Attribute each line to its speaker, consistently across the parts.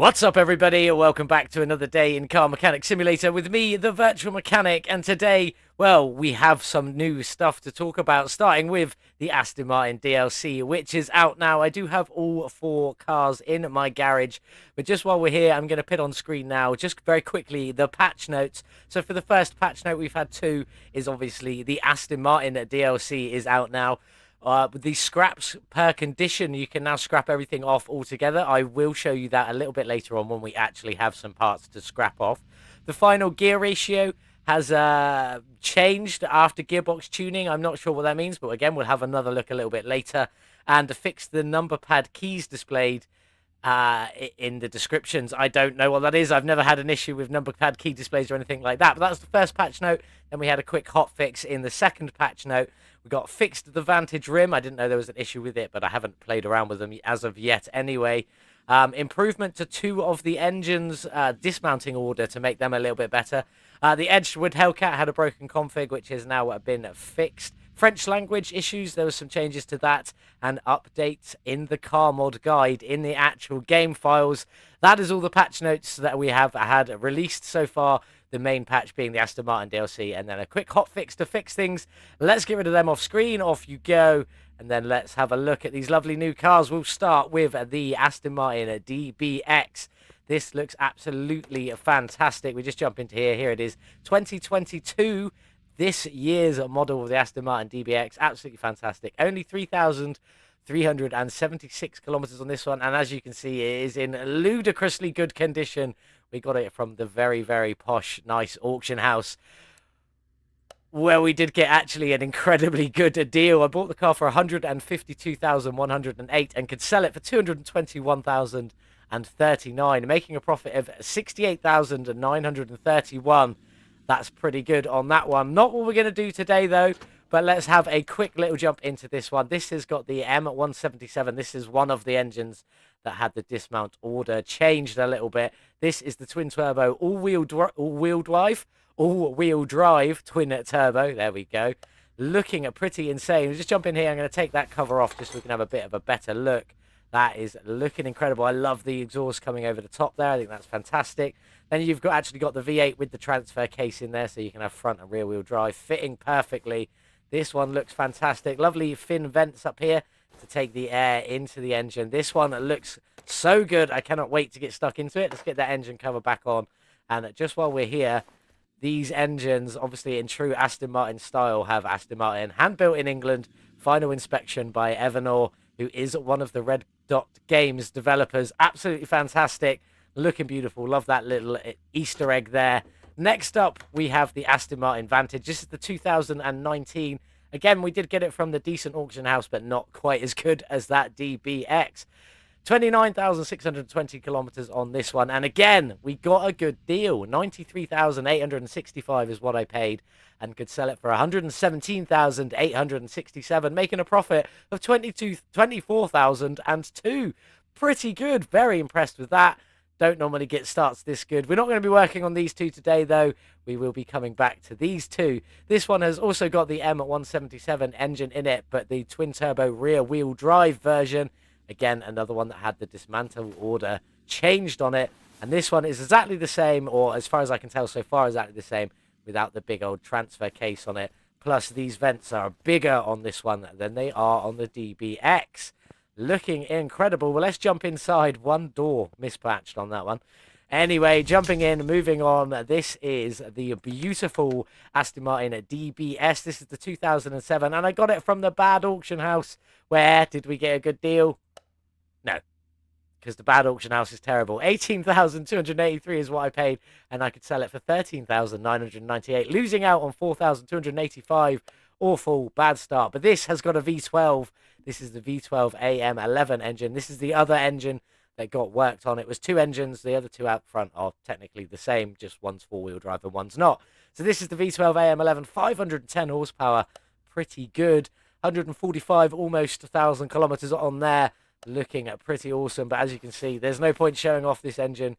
Speaker 1: What's up, everybody? Welcome back to another day in Car Mechanic Simulator with me, the Virtual Mechanic. And today, well, we have some new stuff to talk about, starting with the Aston Martin DLC, which is out now. I do have all four cars in my garage, but just while we're here, I'm going to put on screen now, just very quickly, the patch notes. So for the first patch note, we've had two, is obviously the Aston Martin DLC is out now. With these scraps per condition, you can now scrap everything off altogether. I will show you that a little bit later on when we actually have some parts to scrap off. The final gear ratio has changed after gearbox tuning. I'm not sure what that means, but again, we'll have another look a little bit later. And to fix the number pad keys displayed in the descriptions. I don't know what that is. I've never had an issue with number pad key displays or anything like that. But that's the first patch note. Then we had a quick hot fix in the second patch note. We got fixed the Vantage rim. I didn't know there was an issue with it, but I haven't played around with them as of yet anyway. Improvement to two of the engines dismounting order to make them a little bit better. The Edgewood Hellcat had a broken config, which has now been fixed. French language issues, there was some changes to that, and updates in the car mod guide in the actual game files. That is all the patch notes that we have had released so far. The main patch being the Aston Martin DLC, and then a quick hot fix to fix things. Let's get rid of them off screen. Off you go. And then let's have a look at these lovely new cars. We'll start with the Aston Martin DBX. This looks absolutely fantastic. We just jump into here. Here it is, 2022. This year's model of the Aston Martin DBX. Absolutely fantastic. Only 3,376 kilometers on this one. And as you can see, it is in ludicrously good condition. We got it from the very, very posh, nice auction house, where we did get actually an incredibly good deal. I bought the car for 152,108 and could sell it for 221,039, making a profit of 68,931. That's pretty good on that one. Not what we're going to do today, though, but let's have a quick little jump into this one. This has got the M177. This is one of the engines that had the dismount order changed a little bit. This is the twin turbo all-wheel drive twin turbo. There we go. Looking pretty insane. We'll just jump in here. I'm going to take that cover off just so we can have a bit of a better look. That is looking incredible. I love the exhaust coming over the top there. I think that's fantastic. Then you've actually got the V8 with the transfer case in there, so you can have front and rear wheel drive fitting perfectly. This one looks fantastic. Lovely fin vents up here to take the air into the engine. This one looks so good. I cannot wait to get stuck into it. Let's get that engine cover back on. And just while we're here, these engines, obviously in true Aston Martin style, have Aston Martin, hand-built in England, final inspection by Evernoor, who is one of the Red Dot Games developers. Absolutely fantastic. Looking beautiful. Love that little Easter egg there. Next up, we have the Aston Martin Vantage. This is the 2019. Again, we did get it from the decent auction house, but not quite as good as that DBX. 29,620 kilometers on this one. And again, we got a good deal. 93,865 is what I paid, and could sell it for 117,867, making a profit of 24,002. Pretty good. Very impressed with that. Don't normally get starts this good. We're not going to be working on these two today, though. We will be coming back to these two. This one has also got the M177 engine in it, but the twin-turbo rear-wheel drive version. Again, another one that had the dismantle order changed on it. And this one is exactly the same, or as far as I can tell so far, exactly the same, without the big old transfer case on it. Plus, these vents are bigger on this one than they are on the DBX. Looking incredible. Well, let's jump inside. One door mispatched on that one. Anyway, jumping in, moving on. This is the beautiful Aston Martin DBS. This is the 2007, and I got it from the bad auction house. Where did we get a good deal? No, because the bad auction house is terrible. 18,283 is what I paid, and I could sell it for 13,998, losing out on 4,285. Awful, bad start. But this has got a V12. This is the V12 AM11 engine. This is the other engine that got worked on. It was two engines. The other two out front are technically the same, just one's four-wheel drive and one's not. So this is the V12 AM11, 510 horsepower. Pretty good. 145, almost 1,000 kilometers on there. Looking pretty awesome. But as you can see, there's no point showing off this engine.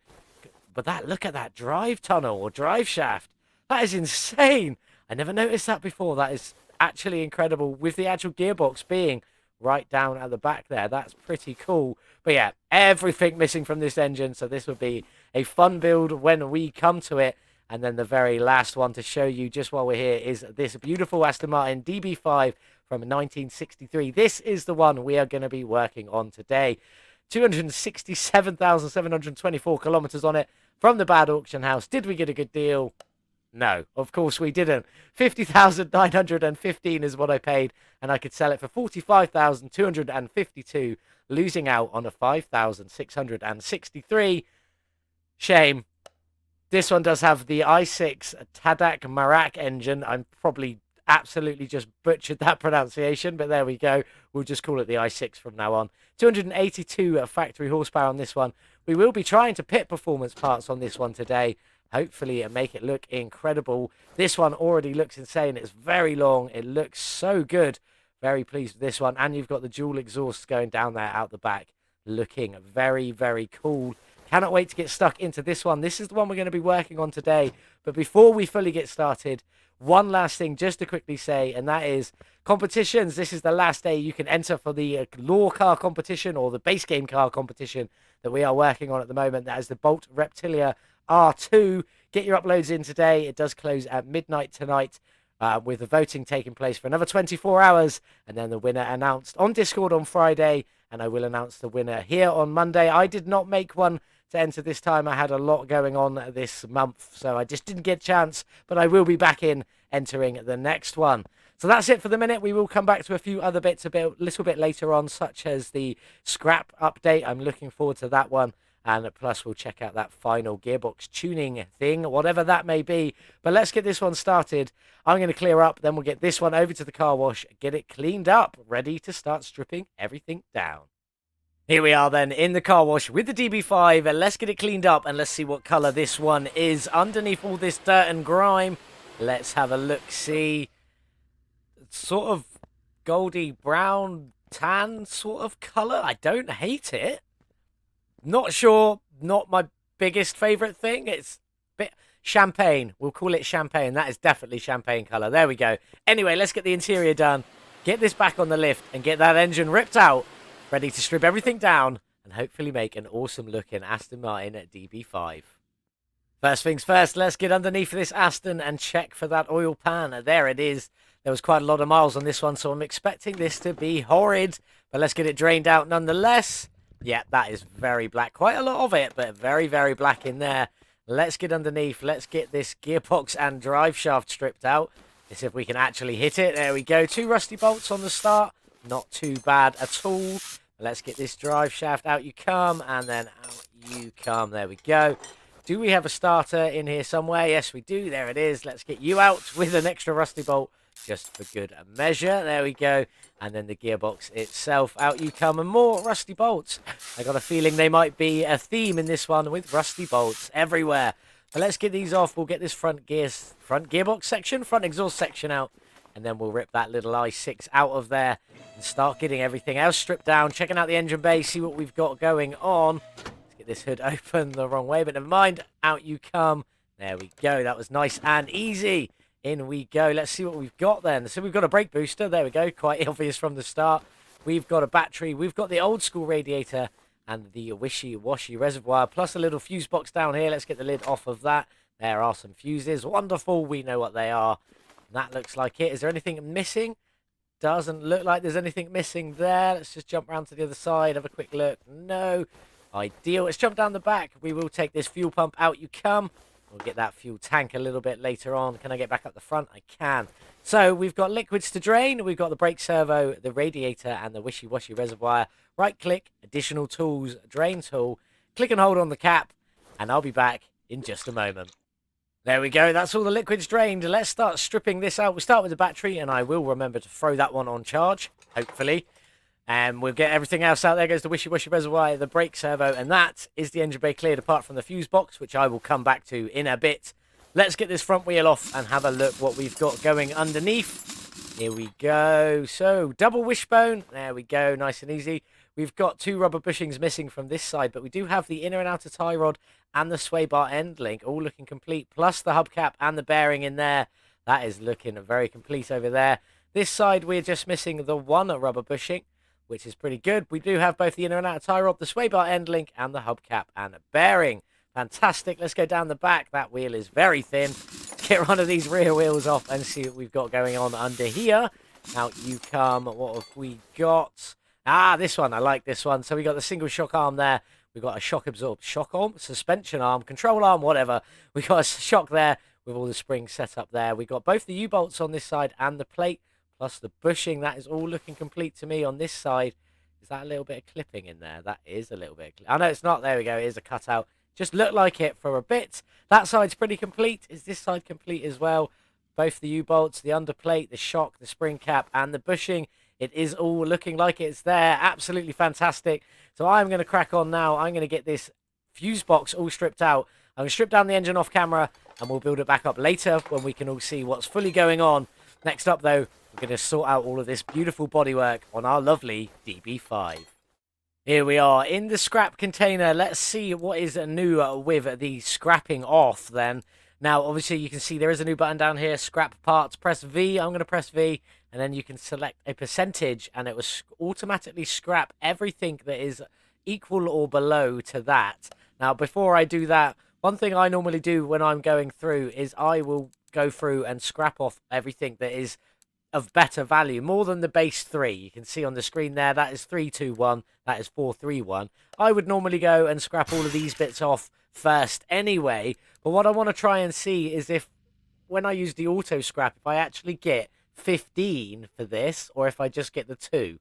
Speaker 1: But look at that drive tunnel or drive shaft. That is insane. I never noticed that before. That is actually incredible, with the actual gearbox being right down at the back there. That's pretty cool. But yeah, everything missing from this engine, so this will be a fun build when we come to it. And then the very last one to show you just while we're here is this beautiful Aston Martin DB5 from 1963. This is the one we are going to be working on today. 267,724 kilometers on it from the bad auction house. Did we get a good deal? No, of course we didn't. 50,915 is what I paid, and I could sell it for 45,252, losing out on a 5,663. Shame. This one does have the i6 Tadak Marak engine. I'm probably absolutely just butchered that pronunciation, but there we go. We'll just call it the i6 from now on. 282 factory horsepower on this one. We will be trying to pit performance parts on this one today, hopefully, and make it look incredible. This one already looks insane. It's very long. It looks so good. Very pleased with this one. And you've got the dual exhausts going down there out the back, looking very, very cool. Cannot wait to get stuck into this one. This is the one we're going to be working on today. But before we fully get started, one last thing just to quickly say, and that is competitions. This is the last day you can enter for the law car competition, or the base game car competition that we are working on at the moment. That is the Bolt Reptilia R2. Get your uploads in today. It does close at midnight tonight, with the voting taking place for another 24 hours, and then the winner announced on Discord on Friday, and I will announce the winner here on Monday. I did not make one to enter this time. I had a lot going on this month, so I just didn't get a chance, but I will be back in entering the next one. So that's it for the minute. We will come back to a few other bits a little bit later on, such as the scrap update. I'm looking forward to that one. And plus, we'll check out that final gearbox tuning thing, whatever that may be. But let's get this one started. I'm going to clear up, then we'll get this one over to the car wash, get it cleaned up, ready to start stripping everything down. Here we are then in the car wash with the DB5. Let's get it cleaned up and let's see what colour this one is underneath all this dirt and grime. Let's have a look-see. Sort of goldy brown tan sort of colour. I don't hate it. Not sure. Not my biggest favourite thing. It's a bit champagne. We'll call it champagne. That is definitely champagne colour. There we go. Anyway, let's get the interior done. Get this back on the lift and get that engine ripped out. Ready to strip everything down and hopefully make an awesome looking Aston Martin at DB5. First things first, let's get underneath this Aston and check for that oil pan. There it is. There was quite a lot of miles on this one, so I'm expecting this to be horrid. But let's get it drained out nonetheless. Yeah, that is very black. Quite a lot of it, but very, very black in there. Let's get underneath. Let's get this gearbox and drive shaft stripped out. Let's see if we can actually hit it. There we go. 2 rusty bolts on the start. Not too bad at all. Let's get this drive shaft out you come, and then out you come. There we go. Do we have a starter in here somewhere? Yes, we do. There it is. Let's get you out with an extra rusty bolt just for good measure. There we go. And then the gearbox itself. Out you come, and more rusty bolts. I got a feeling they might be a theme in this one with rusty bolts everywhere. But let's get these off. We'll get this front gearbox section, front exhaust section out. And then we'll rip that little i6 out of there and start getting everything else stripped down. Checking out the engine bay, see what we've got going on. Let's get this hood open the wrong way, but never mind. Out you come. There we go. That was nice and easy. In we go. Let's see what we've got then. So we've got a brake booster. There we go. Quite obvious from the start. We've got a battery. We've got the old school radiator and the wishy-washy reservoir, plus a little fuse box down here. Let's get the lid off of that. There are some fuses. Wonderful. We know what they are. That looks like it. Is there anything missing? Doesn't look like there's anything missing there. Let's just jump around to the other side. Have a quick look. No. Ideal. Let's jump down the back. We will take this fuel pump out you come. We'll get that fuel tank a little bit later on. Can I get back up the front? I can. So we've got liquids to drain. We've got the brake servo, the radiator, and the wishy-washy reservoir. Right click, additional tools, drain tool. Click and hold on the cap. And I'll be back in just a moment. There we go. That's all the liquids drained. Let's start stripping this out. We'll start with the battery, and I will remember to throw that one on charge, hopefully. And we'll get everything else out. There goes the wishy-washy reservoir, the brake servo, and that is the engine bay cleared apart from the fuse box, which I will come back to in a bit. Let's get this front wheel off and have a look what we've got going underneath. Here we go. So, double wishbone. There we go. Nice and easy. We've got 2 rubber bushings missing from this side, but we do have the inner and outer tie rod and the sway bar end link all looking complete, plus the hubcap and the bearing in there. That is looking very complete over there. This side, we're just missing the 1 rubber bushing, which is pretty good. We do have both the inner and outer tie rod, the sway bar end link, and the hubcap and bearing. Fantastic. Let's go down the back. That wheel is very thin. Get one of these rear wheels off and see what we've got going on under here. Out you come. What have we got? Ah, this one. I like this one. So we got the single shock arm there. We've got a shock absorb, shock arm, suspension arm, control arm, whatever. We got a shock there with all the springs set up there. We got both the U-bolts on this side and the plate, plus the bushing. That is all looking complete to me on this side. Is that a little bit of clipping in there? That is a little bit of I know it's not. There we go. It is a cutout. Just looked like it for a bit. That side's pretty complete. Is this side complete as well? Both the U-bolts, the underplate, the shock, the spring cap, and the bushing. It is all looking like it's there. Absolutely fantastic. So I'm going to crack on now. I'm going to get this fuse box all stripped out. I'm going to strip down the engine off camera, and we'll build it back up later when we can all see what's fully going on. Next up, though, we're going to sort out all of this beautiful bodywork on our lovely DB5. Here we are in the scrap container. Let's see what is new with the scrapping off then. Now, obviously, you can see there is a new button down here, scrap parts. Press V. I'm going to press V, and then you can select a percentage, and it will automatically scrap everything that is equal or below to that. Now, before I do that, one thing I normally do when I'm going through is I will go through and scrap off everything that is of better value, more than the base 3. You can see on the screen there, that is 321, that is 431. I would normally go and scrap all of these bits off first anyway, but what I want to try and see is if, when I use the auto scrap, if I actually get 15 for this, or if I just get the 2.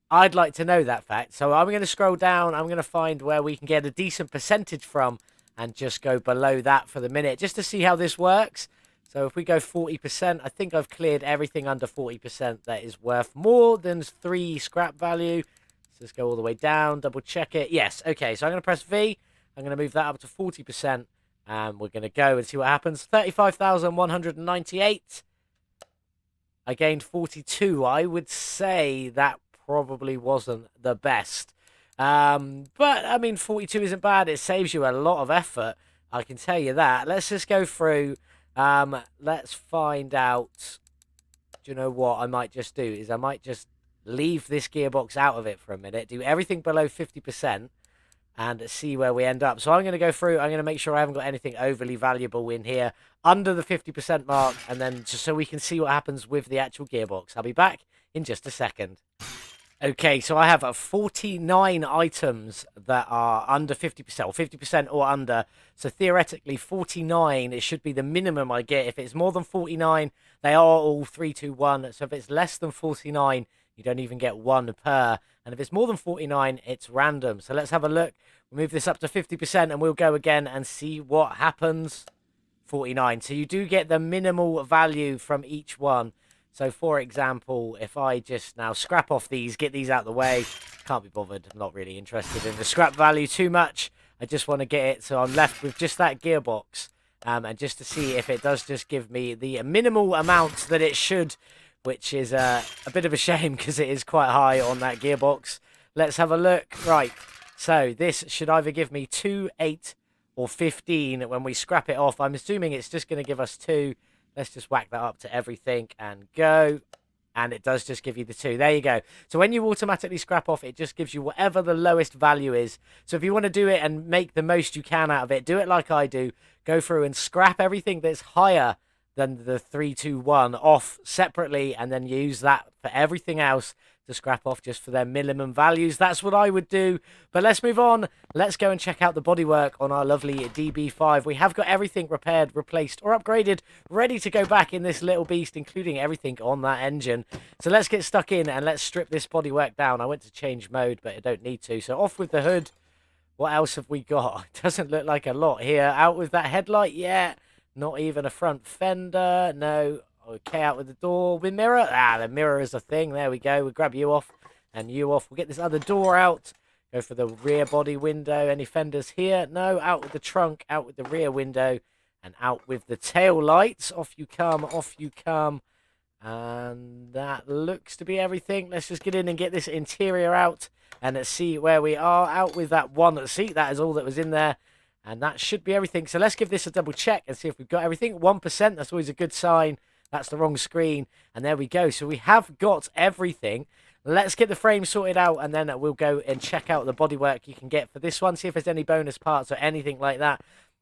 Speaker 1: I'd like to know that fact, so I'm going to scroll down, I'm going to find where we can get a decent percentage from, and just go below that for the minute, just to see how this works. So if we go 40%, I think I've cleared everything under 40% that is worth more than 3 scrap value. So let's go all the way down, double check it. Yes, okay, so I'm going to press V. I'm going to move that up to 40%, and we're going to go and see what happens. 35,198. I gained 42. I would say that probably wasn't the best. But, I mean, 42 isn't bad. It saves you a lot of effort. I can tell you that. Let's just go through. Let's find out. Do you know what I might just do? Is I might just leave this gearbox out of it for a minute. Do everything below 50%. And see where we end up. So I'm going to go through. I'm going to make sure I haven't got anything overly valuable in here under the 50% mark. And then just so we can see what happens with the actual gearbox. I'll be back in just a second. Okay, so I have 49 items that are under 50%, or 50% or under. So theoretically, 49, it should be the minimum I get. If it's more than 49, they are all 321. So if it's less than 49, you don't even get one per. And if it's more than 49, it's random. So let's have a look. We'll move this up to 50%, and we'll go again and see what happens. 49. So you do get the minimal value from each one. So, for example, if I just now scrap off these, get these out of the way, can't be bothered. I'm not really interested in the scrap value too much. I just want to get it so I'm left with just that gearbox. And just to see if it does just give me the minimal amount that it should, which is a bit of a shame because it is quite high on that gearbox. Let's have a look. Right, so this should either give me 2, 8, or 15 when we scrap it off. I'm assuming it's just going to give us 2. Let's just whack that up to everything and go. And it does just give you the 2. There you go. So when you automatically scrap off, it just gives you whatever the lowest value is. So if you want to do it and make the most you can out of it, do it like I do. Go through and scrap everything that's higher than the 321 off separately, and then use that for everything else to scrap off just for their minimum values. That's what I would do. But let's move on. Let's go and check out the bodywork on our lovely DB5. We have got everything repaired, replaced, or upgraded, ready to go back in this little beast, including everything on that engine. So let's get stuck in and let's strip this bodywork down. I went to change mode, but I don't need to. So off with the hood. What else have we got? It doesn't look like a lot here. Out with that headlight. Yeah. Not even a front fender. No. Okay, out with the door. With mirror. Ah, the mirror is a thing. There we go. We'll grab you off and you off. We'll get this other door out. Go for the rear body window. Any fenders here? No. Out with the trunk. Out with the rear window. And out with the tail lights. Off you come. Off you come. And that looks to be everything. Let's just get in and get this interior out. And let's see where we are. Out with that one seat. That is all that was in there. And that should be everything. So let's give this a double check and see if we've got everything. 1%. That's always a good sign. That's the wrong screen. And there we go. So we have got everything. Let's get the frame sorted out, and then we'll go and check out the bodywork you can get for this one, see if there's any bonus parts or anything like that.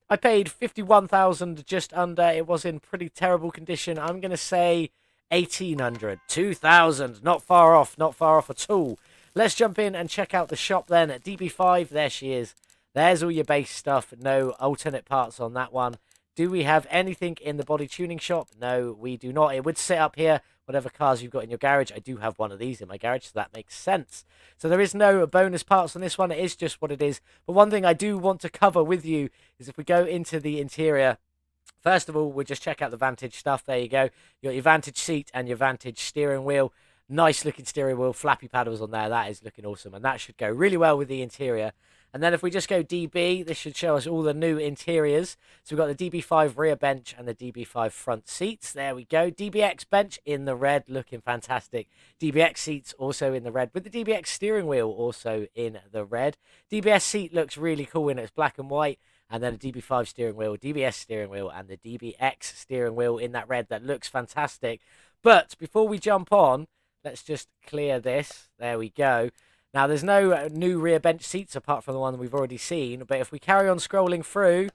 Speaker 1: I paid 51,000, just under. It was in pretty terrible condition. I'm going to say 1,800, 2,000. Not far off, not far off at all. Let's jump in and check out the shop then. At DB5, there she is. There's all your base stuff. No alternate parts on that one. Do we have anything in the body tuning shop? No, we do not. It would sit up here, whatever cars you've got in your garage. I do have one of these in my garage, so that makes sense. So there is no bonus parts on this one. It is just what it is. But one thing I do want to cover with you is if we go into the interior, first of all, we'll just check out the Vantage stuff. There you go. You got your Vantage seat and your Vantage steering wheel. Nice looking steering wheel, flappy paddles on there. That is looking awesome, and that should go really well with the interior. And then if we just go DB, this should show us all the new interiors. So we've got the DB5 rear bench and the DB5 front seats. There we go. DBX bench in the red, looking fantastic. DBX seats also in the red, with the DBX steering wheel also in the red. DBS seat looks really cool in its black and white. And then a DB5 steering wheel, DBS steering wheel, and the DBX steering wheel in that red. That looks fantastic. But before we jump on, let's just clear this. There we go. Now, there's no new rear bench seats apart from the one we've already seen. But if we carry on scrolling through,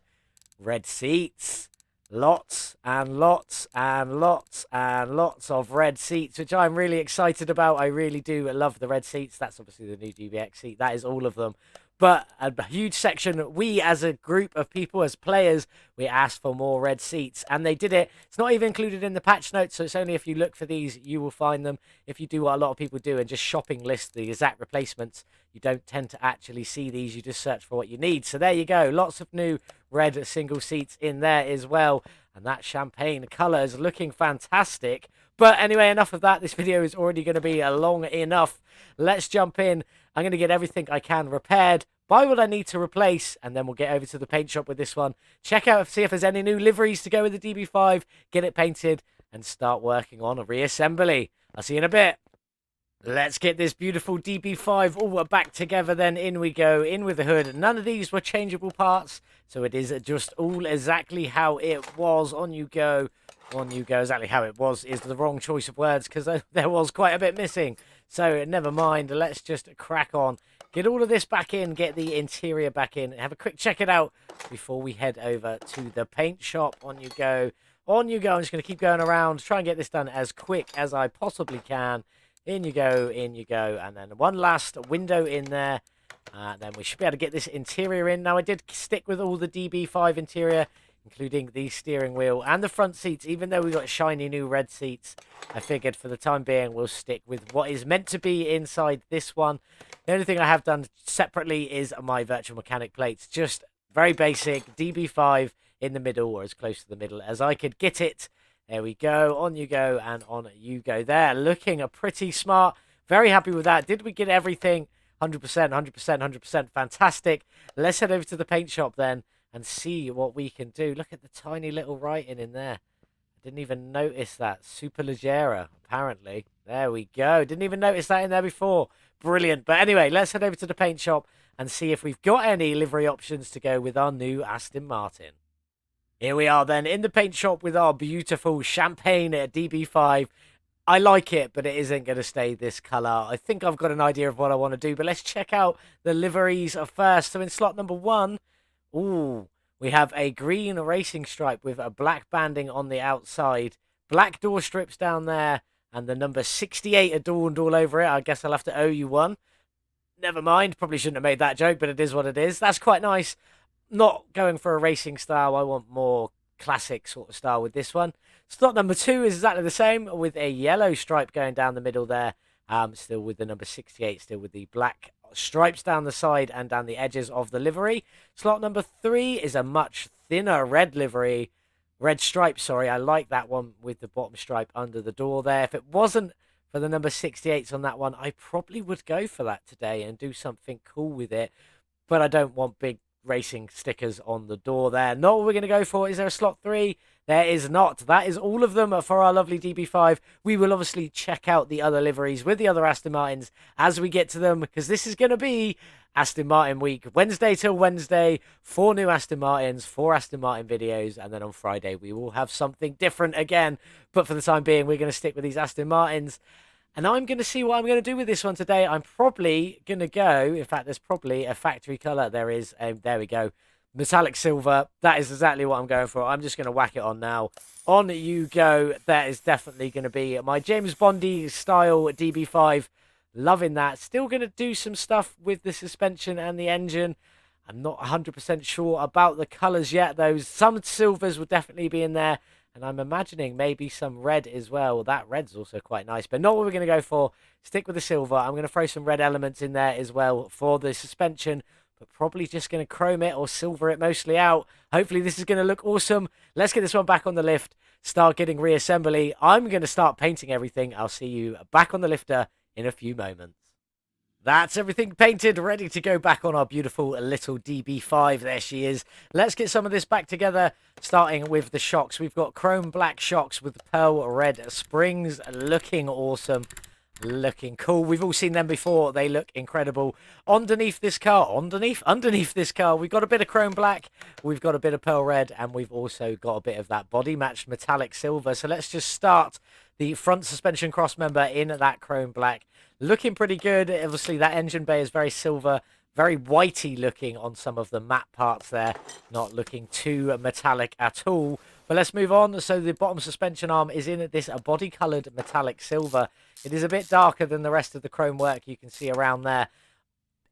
Speaker 1: red seats, lots and lots and lots and lots of red seats, which I'm really excited about. I really do love the red seats. That's obviously the new DBX seat. That is all of them. But a huge section, we as a group of people, as players, we asked for more red seats, and they did it. It's not even included in the patch notes, so it's only if you look for these, you will find them. If you do what a lot of people do and just shopping list the exact replacements, you don't tend to actually see these. You just search for what you need. So there you go. Lots of new red single seats in there as well. And that champagne colour is looking fantastic. But anyway, enough of that. This video is already going to be long enough. Let's jump in. I'm going to get everything I can repaired, buy what I need to replace, and then we'll get over to the paint shop with this one. Check out, see if there's any new liveries to go with the DB5, get it painted, and start working on a reassembly. I'll see you in a bit. Let's get this beautiful DB5 all back together then. In we go, in with the hood. None of these were changeable parts, so it is just all exactly how it was. On you go. On you go. Exactly how it was is the wrong choice of words, because there was quite a bit missing. So never mind. Let's just crack on. Get all of this back in. Get the interior back in. Have a quick check it out before we head over to the paint shop. On you go. On you go. I'm just going to keep going around. Try and get this done as quick as I possibly can. In you go. In you go. And then one last window in there. Then we should be able to get this interior in. Now, I did stick with all the DB5 interior, including the steering wheel and the front seats. Even though we got shiny new red seats, I figured for the time being we'll stick with what is meant to be inside this one. The only thing I have done separately is my virtual mechanic plates. Just very basic DB5 in the middle, or as close to the middle as I could get it. There we go. On you go, and on you go there. Looking pretty smart. Very happy with that. Did we get everything? 100%, 100%, 100%. Fantastic. Let's head over to the paint shop then and see what we can do. Look at the tiny little writing in there. I didn't even notice that. Superleggera, apparently. There we go. Didn't even notice that in there before. Brilliant. But anyway, let's head over to the paint shop and see if we've got any livery options to go with our new Aston Martin. Here we are then in the paint shop with our beautiful champagne DB5. I like it, but it isn't going to stay this colour. I think I've got an idea of what I want to do, but let's check out the liveries first. So in slot number 1, ooh, we have a green racing stripe with a black banding on the outside, black door strips down there, and the number 68 adorned all over it. I guess I'll have to owe you one. Never mind, probably shouldn't have made that joke, but it is what it is. That's quite nice. Not going for a racing style. I want more classic sort of style with this one. Slot number 2 is exactly the same, with a yellow stripe going down the middle there. Still with the number 68, still with the black stripes down the side and down the edges of the livery. Slot number 3 is a much thinner red livery. Red stripe, sorry. I like that one with the bottom stripe under the door there. If it wasn't for the number 68s on that one, I probably would go for that today and do something cool with it. But I don't want big racing stickers on the door there. Not what we're going to go for. Is there a slot 3? There is not. That is all of them for our lovely DB5. We will obviously check out the other liveries with the other Aston Martins as we get to them, because this is going to be Aston Martin week. Wednesday till Wednesday, 4 new Aston Martins, 4 Aston Martin videos, and then on Friday we will have something different again. But for the time being, we're going to stick with these Aston Martins. And I'm going to see what I'm going to do with this one today. I'm probably going to go, in fact, there's probably a factory colour. There is, there we go, metallic silver. That is exactly what I'm going for. I'm just going to whack it on now. On you go. That is definitely going to be my James Bondy style DB5. Loving that. Still going to do some stuff with the suspension and the engine. I'm not 100% sure about the colours yet, though. Some silvers will definitely be in there. And I'm imagining maybe some red as well. That red's also quite nice, but not what we're going to go for. Stick with the silver. I'm going to throw some red elements in there as well for the suspension, but probably just going to chrome it or silver it mostly out. Hopefully this is going to look awesome. Let's get this one back on the lift. Start getting reassembly. I'm going to start painting everything. I'll see you back on the lifter in a few moments. That's everything painted, ready to go back on our beautiful little DB5. There she is. Let's get some of this back together, starting with the shocks. We've got chrome black shocks with pearl red springs, looking awesome, looking cool. We've all seen them before. They look incredible. Underneath this car, underneath this car, we've got a bit of chrome black, we've got a bit of pearl red, and we've also got a bit of that body matched metallic silver. So let's just start the front suspension cross member in that chrome black. Looking pretty good. Obviously, that engine bay is very silver, very whitey looking on some of the matte parts there. Not looking too metallic at all. But let's move on. So the bottom suspension arm is in this body-coloured metallic silver. It is a bit darker than the rest of the chrome work you can see around there.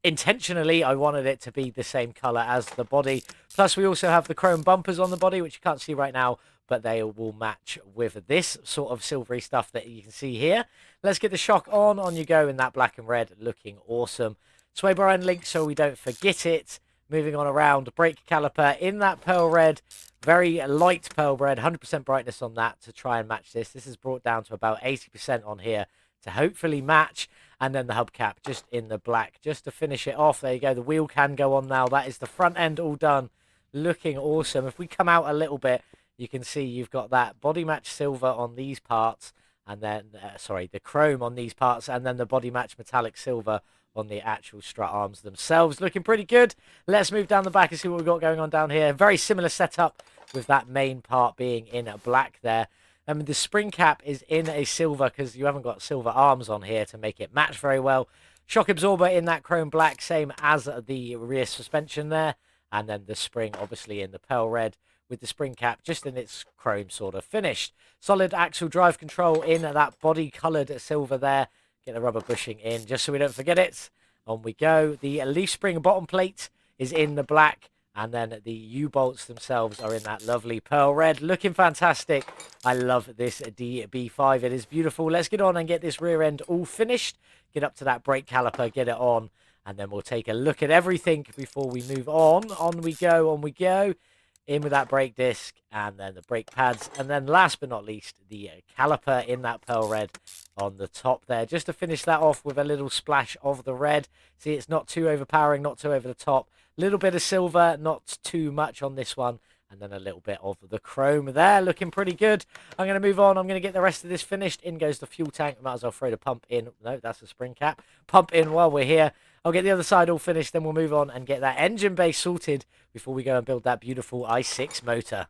Speaker 1: Intentionally, I wanted it to be the same colour as the body. Plus, we also have the chrome bumpers on the body, which you can't see right now, but they will match with this sort of silvery stuff that you can see here. Let's get the shock on. On you go in that black and red, looking awesome. Sway bar and link so we don't forget it. Moving on around, brake caliper in that pearl red, very light pearl red, 100% brightness on that to try and match this. This is brought down to about 80% on here to hopefully match. And then the hubcap just in the black, just to finish it off. There you go. The wheel can go on now. That is the front end all done. Looking awesome. If we come out a little bit, you can see you've got that body match silver on these parts. And then, sorry, the chrome on these parts. And then the body match metallic silver on the actual strut arms themselves. Looking pretty good. Let's move down the back and see what we've got going on down here. Very similar setup with that main part being in black there. The spring cap is in a silver because you haven't got silver arms on here to make it match very well. Shock absorber in that chrome black, same as the rear suspension there. And then the spring obviously in the pearl red with the spring cap just in its chrome sort of finished. Solid axle drive control in that body coloured silver there. Get the rubber bushing in just so we don't forget it. On we go. The leaf spring bottom plate is in the black. And then the U-bolts themselves are in that lovely pearl red. Looking fantastic. I love this DB5. It is beautiful. Let's get on and get this rear end all finished. Get up to that brake caliper. Get it on. And then we'll take a look at everything before we move on. On we go. On we go. In with that brake disc. And then the brake pads. And then last but not least, the caliper in that pearl red on the top there. Just to finish that off with a little splash of the red. See, it's not too overpowering. Not too over the top. Little bit of silver, not too much on this one. And then a little bit of the chrome there, looking pretty good. I'm going to move on. I'm going to get the rest of this finished. In goes the fuel tank. Might as well throw the pump in. No, that's the spring cap. Pump in while we're here. I'll get the other side all finished. Then we'll move on and get that engine bay sorted before we go and build that beautiful i6 motor.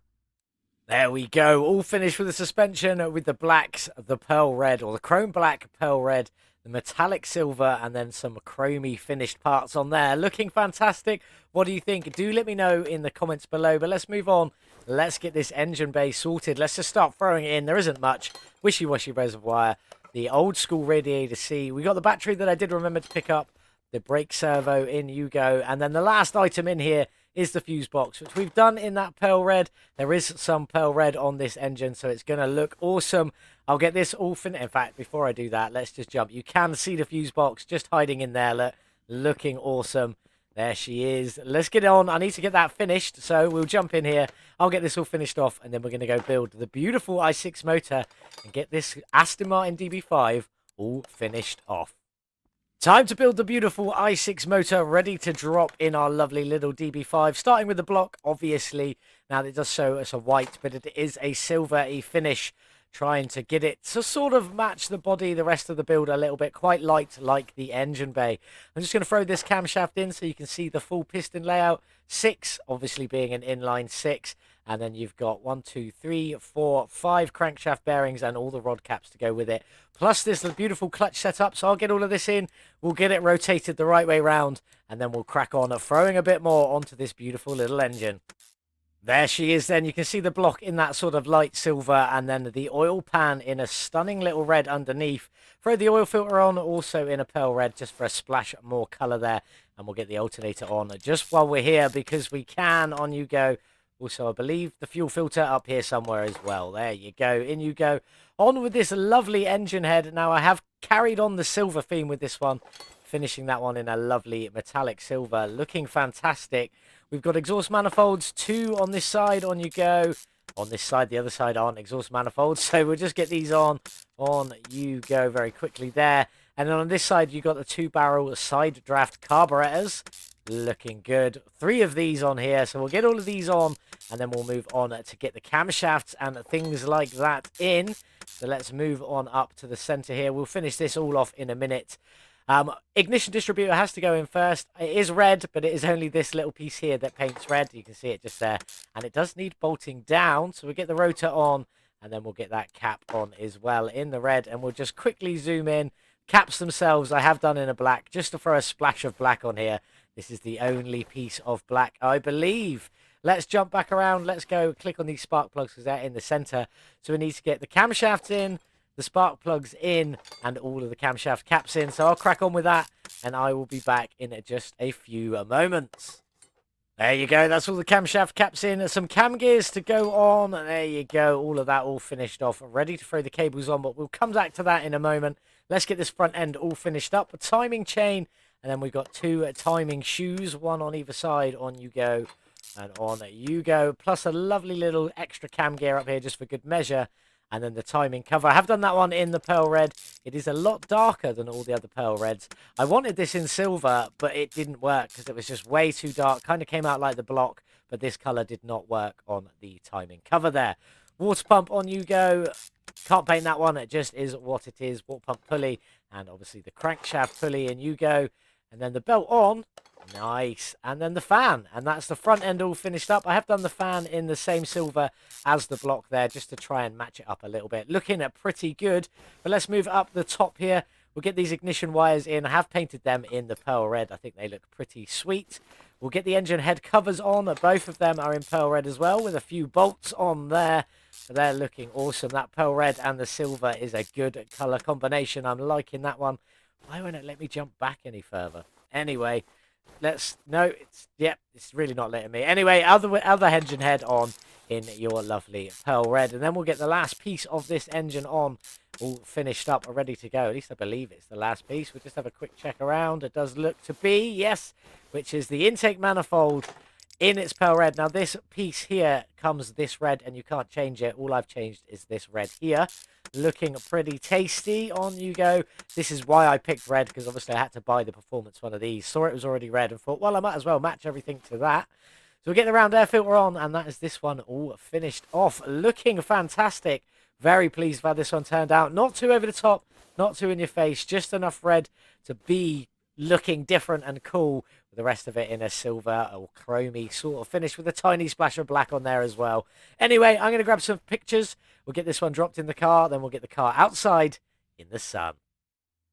Speaker 1: There we go. All finished with the suspension, with the blacks, the pearl red, or the chrome black, pearl red, the metallic silver, and then some chromey finished parts on there. Looking fantastic. What do you think? Do let me know in the comments below. But let's move on. Let's get this engine bay sorted. Let's just start throwing it in. There isn't much. Wishy-washy reservoir. The old school radiator C. We got the battery that I did remember to pick up. The brake servo, in you go. And then the last item in here is the fuse box, which we've done in that pearl red. There is some pearl red on this engine, so it's going to look awesome. I'll get this all finished. In fact, before I do that, let's just jump. You can see the fuse box just hiding in there. Look, looking awesome. There she is. Let's get on. I need to get that finished, so we'll jump in here. I'll get this all finished off, and then we're going to go build the beautiful i6 motor and get this Aston Martin DB5 all finished off. Time to build the beautiful i6 motor, ready to drop in our lovely little DB5. Starting with the block, obviously. Now, it does show us a white, but it is a silver finish. trying to get it to sort of match the body, the rest of the build a little bit, quite light like the engine bay. I'm just going to throw this camshaft in so you can see the full piston layout. 6, obviously being an inline 6. And then you've got 1, 2, 3, 4, 5 crankshaft bearings and all the rod caps to go with it. Plus this beautiful clutch setup. So I'll get all of this in. We'll get it rotated the right way round. And then we'll crack on at throwing a bit more onto this beautiful little engine. There she is then. You can see the block in that sort of light silver and then the oil pan in a stunning little red underneath. Throw the oil filter on also in a pearl red just for a splash more colour there. And we'll get the alternator on just while we're here because we can. On you go. Also, I believe the fuel filter up here somewhere as well. There you go. In you go. On with this lovely engine head. Now, I have carried on the silver theme with this one. Finishing that one in a lovely metallic silver. Looking fantastic. We've got exhaust manifolds. 2 on this side. On you go. On this side, the other side aren't exhaust manifolds. So we'll just get these on. On you go very quickly there. And then on this side, you've got the 2-barrel side draft carburetors. Looking good. 3 of these on here. So we'll get all of these on. And then we'll move on to get the camshafts and things like that in. So let's move on up to the center here. We'll finish this all off in a minute. Ignition distributor has to go in first. It is red, but it is only this little piece here that paints red. You can see it just there. And it does need bolting down. So we'll get the rotor on. And then we'll get that cap on as well in the red. And we'll just quickly zoom in. Caps themselves, I have done in a black. Just to throw a splash of black on here. This is the only piece of black, I believe. Let's jump back around. Let's go click on these spark plugs because they're in the center. So we need to get the camshafts in, the spark plugs in, and all of the camshaft caps in. So I'll crack on with that, and I will be back in just a few moments. There you go. That's all the camshaft caps in. Some cam gears to go on. There you go. All of that all finished off. Ready to throw the cables on, but we'll come back to that in a moment. Let's get this front end all finished up. A timing chain, and then we've got 2 timing shoes, 1 on either side. On you go. And on you go, plus a lovely little extra cam gear up here just for good measure. And then the timing cover. I have done that one in the pearl red. It is a lot darker than all the other pearl reds. I wanted this in silver, but it didn't work because it was just way too dark. Kind of came out like the block, but this color did not work on the timing cover there. Water pump, on you go. Can't paint that one. It just is what it is. Water pump pulley. And obviously the crankshaft pulley, and you go. And then the belt on. Nice. And then the fan. And that's the front end all finished up. I have done the fan in the same silver as the block there just to try and match it up a little bit. Looking at pretty good. But let's move up the top here. We'll get these ignition wires in. I have painted them in the pearl red. I think they look pretty sweet. We'll get the engine head covers on. Both of them are in pearl red as well with a few bolts on there. They're looking awesome. That pearl red and the silver is a good color combination. I'm liking that one. Why won't it let me jump back any further? Anyway, it's really not letting me. Anyway, other engine head on in your lovely pearl red. And then we'll get the last piece of this engine on, all finished up, ready to go. At least I believe it's the last piece. We'll just have a quick check around. It does look to be, yes, which is the intake manifold in its pearl red. Now, this piece here comes this red, and you can't change it. All I've changed is this red here. Looking pretty tasty. On you go. This is why I picked red, because obviously I had to buy the performance one of these. Saw it was already red and thought, well, I might as well match everything to that. So we'll get the round air filter on, and that is this one all finished off. Looking fantastic. Very pleased with how this one turned out. Not too over the top, not too in your face, just enough red to be looking different and cool, with the rest of it in a silver or chromey sort of finish with a tiny splash of black on there as well. Anyway, I'm going to grab some pictures. We'll get this one dropped in the car, then we'll get the car outside in the sun.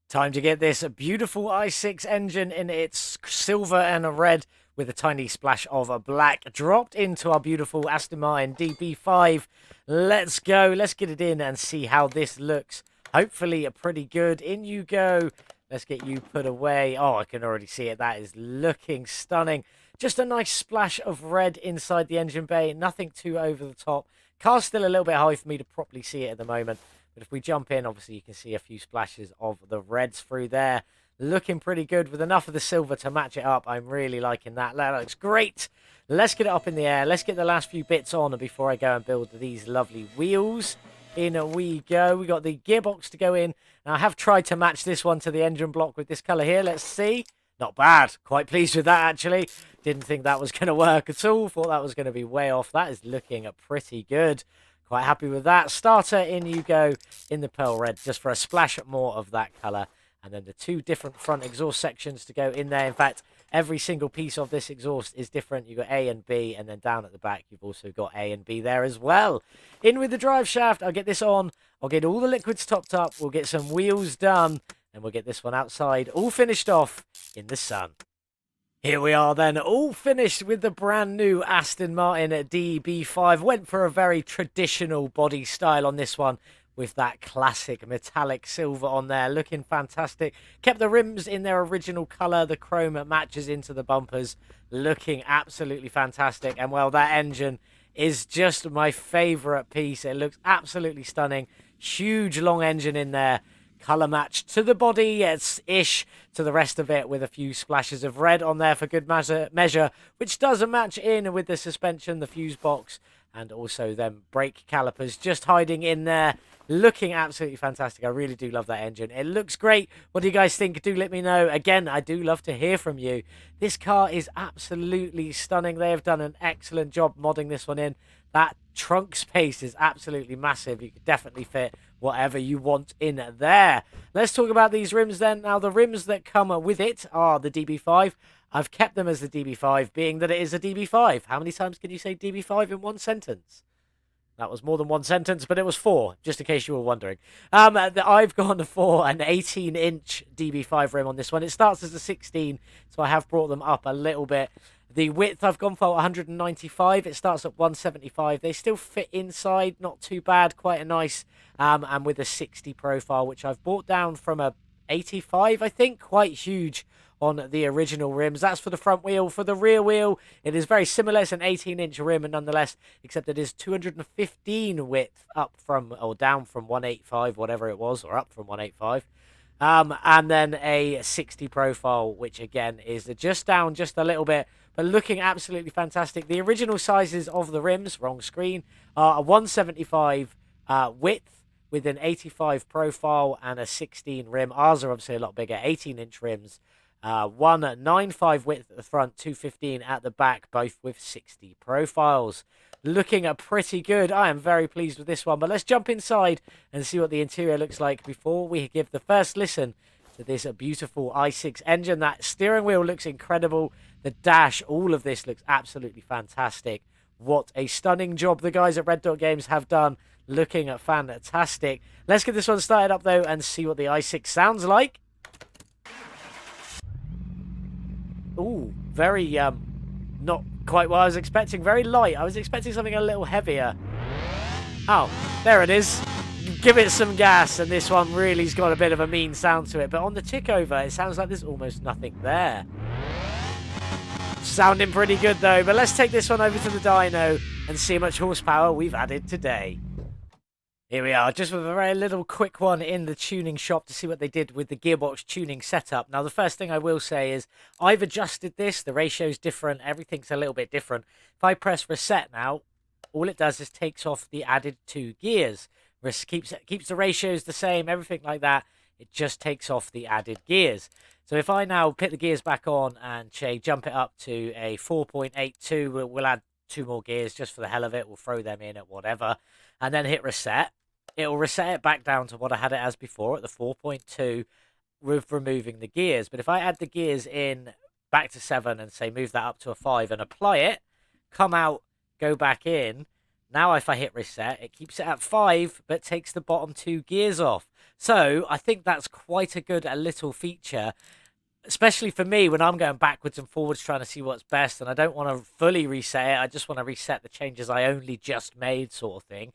Speaker 1: Time to get this beautiful i6 engine in its silver and a red with a tiny splash of black dropped into our beautiful Aston Martin DB5. Let's go. Let's get it in and see how this looks. Hopefully pretty good. In you go. Let's get you put away. Oh, I can already see it. That is looking stunning. Just a nice splash of red inside the engine bay. Nothing too over the top. Car's still a little bit high for me to properly see it at the moment. But if we jump in, obviously you can see a few splashes of the reds through there. Looking pretty good with enough of the silver to match it up. I'm really liking that. That looks great. Let's get it up in the air. Let's get the last few bits on before I go and build these lovely wheels. In we go. We got the gearbox to go in. Now, I have tried to match this one to the engine block with this color here. Let's see. Not bad. Quite pleased with that, actually. Didn't think that was going to work at all. Thought that was going to be way off. That is looking pretty good. Quite happy with that. Starter, in you go in the pearl red, just for a splash more of that colour. And then the 2 different front exhaust sections to go in there. In fact, every single piece of this exhaust is different. You've got A and B, and then down at the back, you've also got A and B there as well. In with the drive shaft, I'll get this on. I'll get all the liquids topped up. We'll get some wheels done, and we'll get this one outside, all finished off in the sun. Here we are then, all finished with the brand new Aston Martin DB5. Went for a very traditional body style on this one, with that classic metallic silver on there, looking fantastic. Kept the rims in their original colour, the chrome matches into the bumpers, looking absolutely fantastic. And well, that engine is just my favourite piece. It looks absolutely stunning. Huge long engine in there. Colour matched to the body, it's ish to the rest of it, with a few splashes of red on there for good measure, which does match in with the suspension, the fuse box, and also them brake calipers just hiding in there. Looking absolutely fantastic. I really do love that engine. It looks great. What do you guys think? Do let me know. Again, I do love to hear from you. This car is absolutely stunning. They have done an excellent job modding this one in. That trunk space is absolutely massive. You could definitely fit whatever you want in there. Let's talk about these rims then. Now, the rims that come with it are the DB5. I've kept them as the DB5, being that it is a DB5. How many times can you say DB5 in one sentence? That was more than one sentence, but it was 4, just in case you were wondering. I've gone for an 18-inch DB5 rim on this one. It starts as a 16, so I have brought them up a little bit. The width, I've gone for 195. It starts at 175. They still fit inside, not too bad, quite a nice, and with a 60 profile, which I've brought down from a 85, I think, quite huge on the original rims. That's for the front wheel. For the rear wheel, it is very similar. It's an 18-inch rim, and nonetheless, except it is 215 width up from, or down from 185, whatever it was, or up from 185. And then a 60 profile, which again is just down just a little bit, but looking absolutely fantastic. The original sizes of the rims, wrong screen, are a 175 width with an 85 profile and a 16 rim. Ours are obviously a lot bigger, 18-inch rims. 195 width at the front, 215 at the back, both with 60 profiles. Looking pretty good. I am very pleased with this one, but let's jump inside and see what the interior looks like before we give the first listen to this beautiful i6 engine. That steering wheel looks incredible. The dash, all of this looks absolutely fantastic. What a stunning job the guys at Red Dot Games have done. Looking fantastic. Let's get this one started up though and see what the i6 sounds like. Ooh, very, not quite what I was expecting. Very light. I was expecting something a little heavier. Oh, there it is. Give it some gas, and this one really's got a bit of a mean sound to it. But on the tick over, it sounds like there's almost nothing there. Sounding pretty good, though. But let's take this one over to the dyno and see how much horsepower we've added today. Here we are, just with a very little quick one in the tuning shop to see what they did with the gearbox tuning setup. Now, the first thing I will say is I've adjusted this. The ratio's different. Everything's a little bit different. If I press reset now, all it does is takes off the added 2 gears. Keeps the ratios the same, everything like that. It just takes off the added gears. So if I now put the gears back on and jump it up to a 4.82, we'll add 2 more gears just for the hell of it. We'll throw them in at whatever. And then hit reset. It'll reset it back down to what I had it as before at the 4.2 with removing the gears. But if I add the gears in back to 7 and say move that up to a 5 and apply it, come out, go back in. Now if I hit reset, it keeps it at 5 but takes the bottom 2 gears off. So I think that's quite a little feature, especially for me when I'm going backwards and forwards trying to see what's best, and I don't want to fully reset it. I just want to reset the changes I only just made, sort of thing.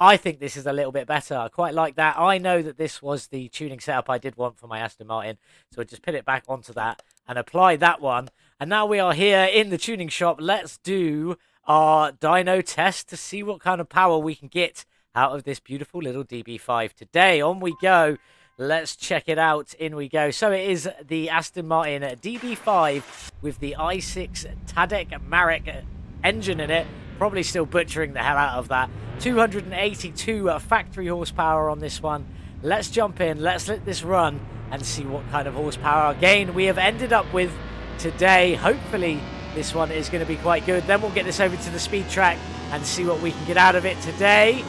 Speaker 1: I think this is a little bit better. I quite like that. I know that this was the tuning setup I did want for my Aston Martin, so I just put it back onto that and apply that one. And now we are here in the tuning shop. Let's do our dyno test to see what kind of power we can get out of this beautiful little DB5 today. On we go. Let's check it out. In we go. So it is the Aston Martin DB5 with the i6 Tadek Marek engine in it. Probably still butchering the hell out of that. 282 factory horsepower on this one. Let's jump in. Let's let this run and see what kind of horsepower gain we have ended up with today. Hopefully This one is going to be quite good. Then we'll get this over to the speed track and see what we can get out of it today.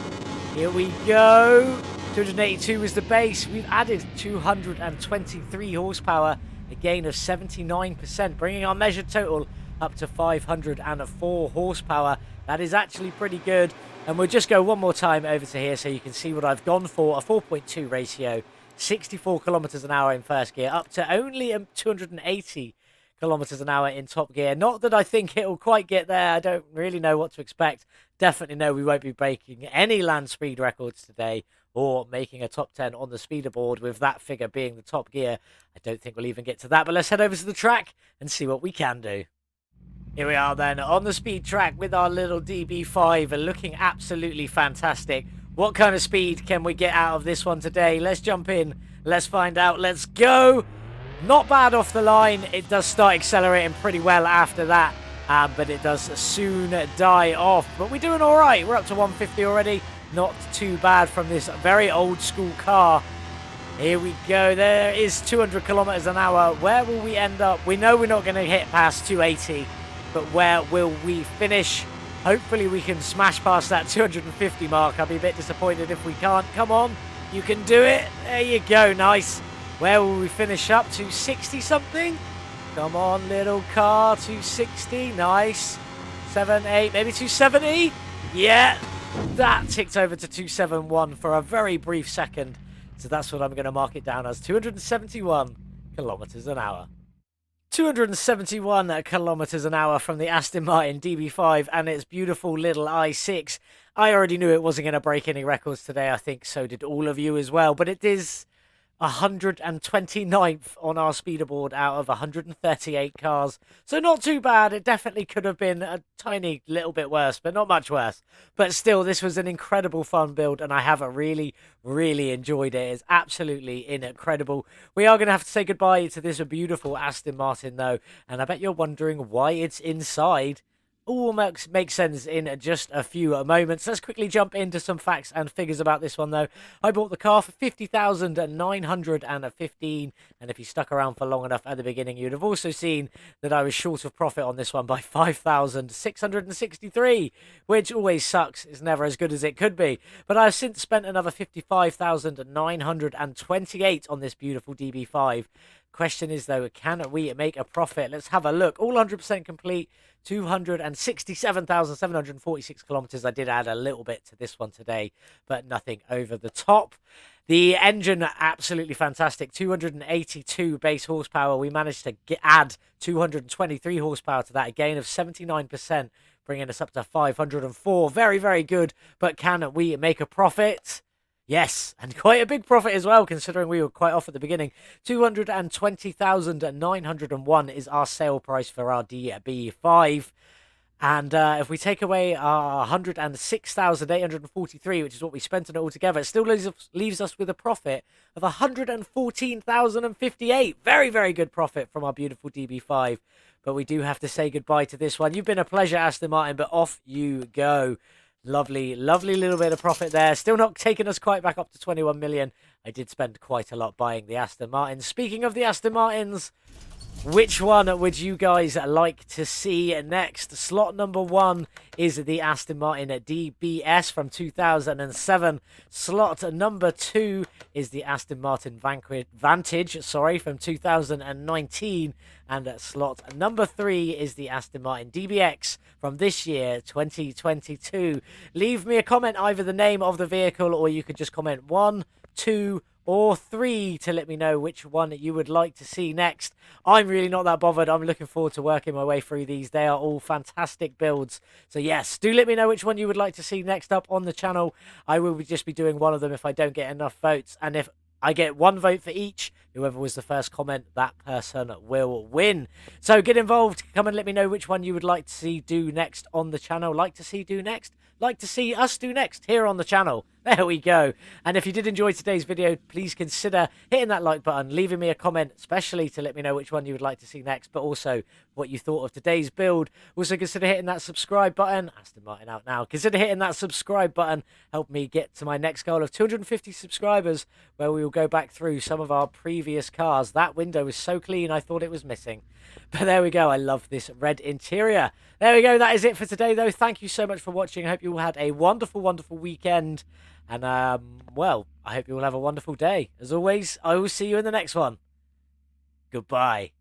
Speaker 1: Here we go. 282 was the base. We've added 223 horsepower, a gain of 79%, bringing our measured total up to 504 horsepower. That is actually pretty good. And we'll just go one more time over to here so you can see what I've gone for. A 4.2 ratio, 64 kilometers an hour in first gear, up to only 280 kilometers an hour in top gear. Not that I think it will quite get there. I don't really know what to expect. Definitely know we won't be breaking any land speed records today or making a top 10 on the speeder board with that figure being the top gear. I don't think we'll even get to that, but let's head over to the track and see what we can do. Here we are then on the speed track with our little DB5, looking absolutely fantastic. What kind of speed can we get out of this one today? Let's jump in. Let's find out. Let's go. Not bad off the line. It does start accelerating pretty well after that, but it does soon die off. But we're doing all right. We're up to 150 already. Not too bad from this very old school car. Here we go. There is 200 kilometers an hour. Where will we end up? We know we're not going to hit past 280, but where will we finish? Hopefully we can smash past that 250 mark. I'll be a bit disappointed if we can't. Come on, you can do it. There you go. Nice. Where will we finish up? 260 something? Come on, little car. 260. Nice. 7, 8, maybe 270? Yeah. That ticked over to 271 for a very brief second. So that's what I'm going to mark it down as. 271 kilometers an hour. 271 kilometers an hour from the Aston Martin DB5 and its beautiful little i6. I already knew it wasn't going to break any records today. I think so did all of you as well. But it is 129th on our speeder board out of 138 cars. So not too bad. It definitely could have been a tiny little bit worse, but not much worse. But still, this was an incredible fun build, and I have really, really enjoyed it. It's absolutely incredible. We are going to have to say goodbye to this beautiful Aston Martin, though, and I bet you're wondering why it's inside. All makes sense in just a few moments. Let's quickly jump into some facts and figures about this one, though. I bought the car for 50,915, and if you stuck around for long enough at the beginning, you'd have also seen that I was short of profit on this one by 5,663, which always sucks. It's never as good as it could be. But I've since spent another 55,928 on this beautiful DB5. Question is, though, can we make a profit? Let's have a look. All 100% complete. 267,746 kilometers. I did add a little bit to this one today, but nothing over the top. The engine, absolutely fantastic. 282 base horsepower. We managed to add 223 horsepower to that, a gain of 79%, bringing us up to 504. Very, very good. But can we make a profit? Yes, and quite a big profit as well, considering we were quite off at the beginning. 220,901 is our sale price for our DB5. And if we take away our 106,843, which is what we spent on it altogether, it still leaves us with a profit of 114,058. Very, very good profit from our beautiful DB5. But we do have to say goodbye to this one. You've been a pleasure, Aston Martin, but off you go. Lovely, lovely little bit of profit there. Still not taking us quite back up to 21 million. I did spend quite a lot buying the Aston Martins. Speaking of the Aston Martins, which one would you guys like to see next? Slot number 1 is the Aston Martin DBS from 2007. Slot number 2 is the Aston Martin Vantage, from 2019. And slot number 3 is the Aston Martin DBX from this year, 2022. Leave me a comment, either the name of the vehicle, or you could just comment 1, 2, or 3 to let me know which one you would like to see next. I'm really not that bothered. I'm looking forward to working my way through these. They are all fantastic builds. So yes, do let me know which one you would like to see next up on the channel. I will just be doing one of them if I don't get enough votes. And if I get 1 vote for each, whoever was the first comment, that person will win. So get involved. Come and let me know which one you would like to see do next on the channel. Like to see do next? Like to see us do next here on the channel? There we go. And if you did enjoy today's video, please consider hitting that like button, leaving me a comment, especially to let me know which one you would like to see next, but also what you thought of today's build. Also consider hitting that subscribe button. Aston Martin out now. Consider hitting that subscribe button. Help me get to my next goal of 250 subscribers, where we will go back through some of our previous cars. That window was so clean, I thought it was missing. But there we go. I love this red interior. There we go. That is it for today, though. Thank you so much for watching. I hope you all had a wonderful, wonderful weekend. And, well, I hope you all have a wonderful day. As always, I will see you in the next one. Goodbye.